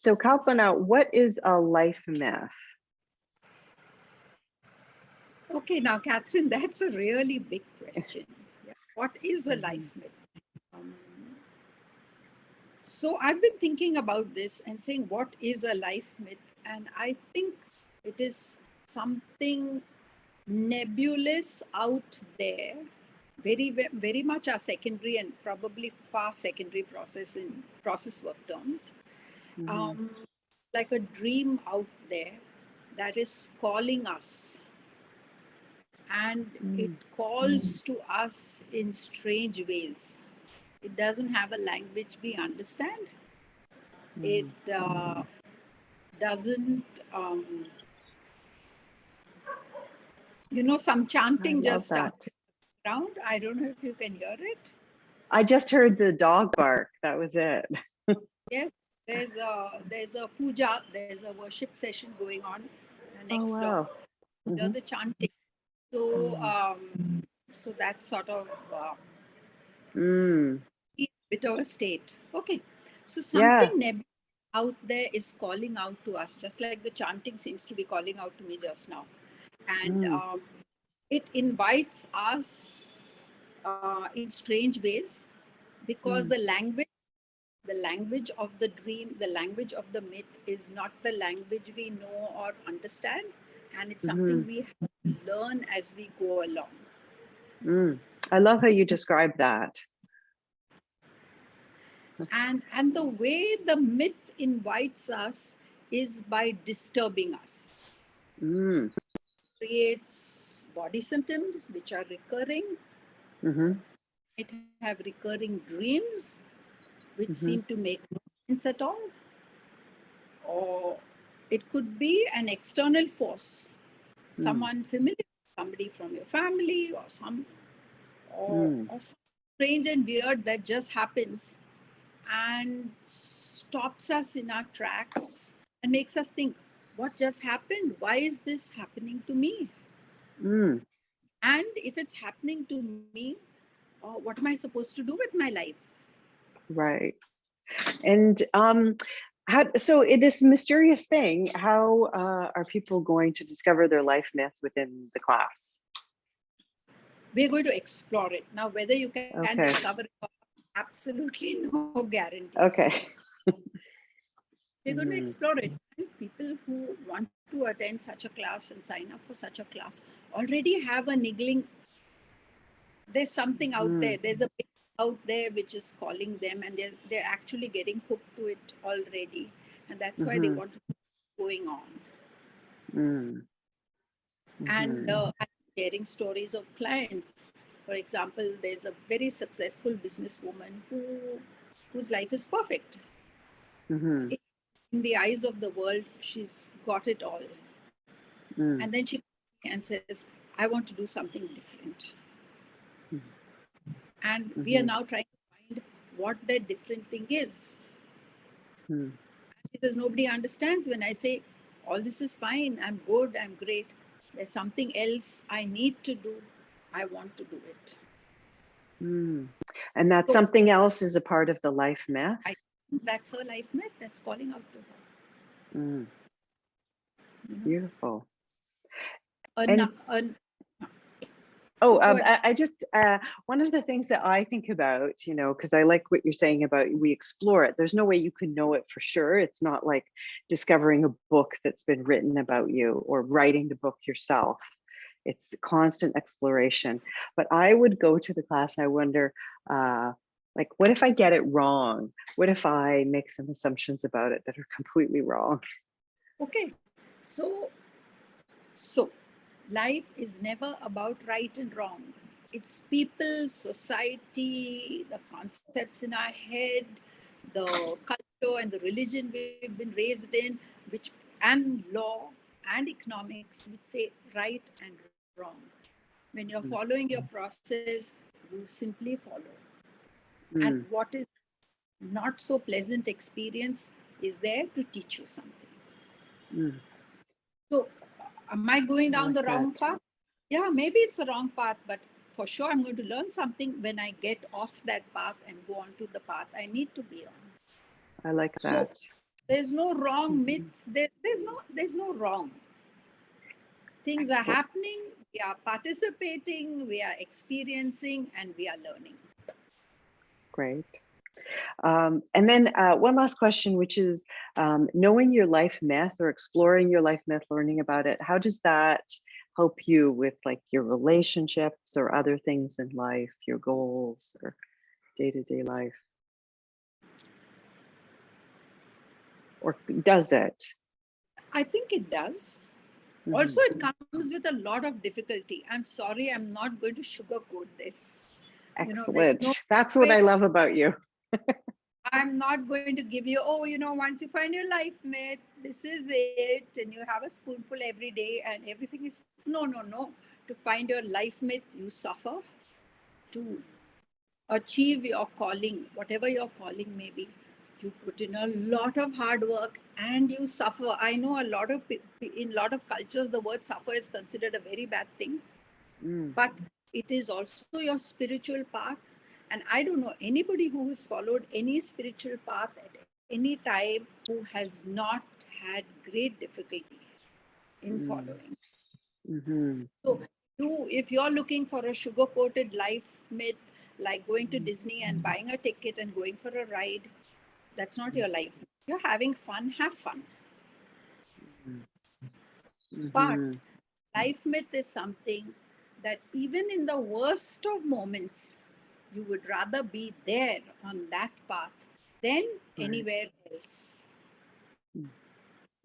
So Kalpana, what is a life myth? Okay, now, Catherine, that's a really big question. Yeah. What is a life myth? Um, so I've been thinking about this and saying, what is a life myth? And I think it is something nebulous out there, very much our secondary and probably far secondary process in process work terms, Mhm. um, like a dream out there that is calling us, and it Mm. calls to us in strange ways. It doesn't have a language we understand. It Mm. doesn't, some I chanting love just started that. around. I don't know if you can hear it. I just heard the dog bark. That was it. Yes, there's a puja, there's a worship session going on Oh, next door. wow. Hear Hmm. the chanting. So, Mm. so that's sort of Mm. a bit of a state. Okay, so Yeah. something nebulous out there is calling out to us, just like the chanting seems to be calling out to me just now, and Mm. it invites us in strange ways because Mm. the language of the dream, the language of the myth is not the language we know or understand. And it's Hmm. something we have to learn as we go along. Mm. I love how you describe that. And the way the myth invites us is by disturbing us. Mm. Creates body symptoms which are recurring. Hmm. It have recurring dreams which Hmm. seem to make no sense at all. Or it could be an external force, Mm. someone familiar, somebody from your family, Mm. or something strange and weird that just happens and stops us in our tracks and makes us think, what just happened? Why is this happening to me? Mm. And if it's happening to me, what am I supposed to do with my life? Right. And how, so in this mysterious thing, how are people going to discover their life myth within the class? We're going to explore it. Now, whether you can Okay. discover it, absolutely no guarantees. Okay. We're going to Hmm. explore it. And people who want to attend such a class and sign up for such a class already have a niggling. There's something out Hmm. there. There's a bit out there which is calling them, and they're actually getting hooked to it already, and that's why they Hmm. want to keep going on. Hmm. And Hmm. I'm sharing stories of clients. For example, there's a very successful businesswoman whose life is perfect. Hmm. In the eyes of the world, she's got it all. Hmm. And then she and says, I want to do something different. And we are Hmm. now trying to find what that different thing is. Hmm. She says, nobody understands when I say, all this is fine, I'm good, I'm great. There's something else I need to do. I want to do it. Hmm. And that So something else is a part of the life myth. I think that's her life myth that's calling out to her. Hmm. You know, Beautiful. an, And an, oh, go ahead. I just one of the things that I think about, because I like what you're saying about we explore it. There's no way you can know it for sure. It's not like discovering a book that's been written about you or writing the book yourself. It's constant exploration. But I would go to the class. I wonder, like, what if I get it wrong? What if I make some assumptions about it that are completely wrong? Okay. So life is never about right and wrong. It's people, society, the concepts in our head, the culture and the religion we've been raised in, which and law and economics which say right and wrong. When you're following your process, you simply follow. And Mm, what is not so pleasant experience is there to teach you something. mm, So, am I going I down like the that. wrong path? Yeah, maybe it's the wrong path, but for sure I'm going to learn something when I get off that path and go on to the path I need to be on. I like So, that. There's no wrong Mhm. myth. There's no wrong. Things are Excellent. happening. We are participating. We are experiencing, and we are learning. Great. And then one last question, which is knowing your life myth or exploring your life myth, learning about it, how does that help you with like your relationships or other things in life, your goals or day-to-day life? Or does it? I think it does. Also, Mhm. it comes with a lot of difficulty. I'm sorry, I'm not going to sugarcoat this. There's Excellent. no That's what way. I love about you. I'm not going to give you, once you find your life mate, this is it, and you have a spoonful every day, and everything is no, no, no. To find your life mate, you suffer. To achieve your calling, whatever your calling may be, you put in a lot of hard work and you suffer. I know in a lot of cultures, the word suffer is considered a very bad thing, Mm, but it is also your spiritual path. And I don't know anybody who has followed any spiritual path at any time who has not had great difficulty in mm, following. mhm, So if you're looking for a sugar-coated life myth, like going to mm, Disney and buying a ticket and going for a ride, that's not your life. You're having fun, have fun. mm, But mhm, life myth is something that even in the worst of moments, you would rather be there on that path than right. anywhere else.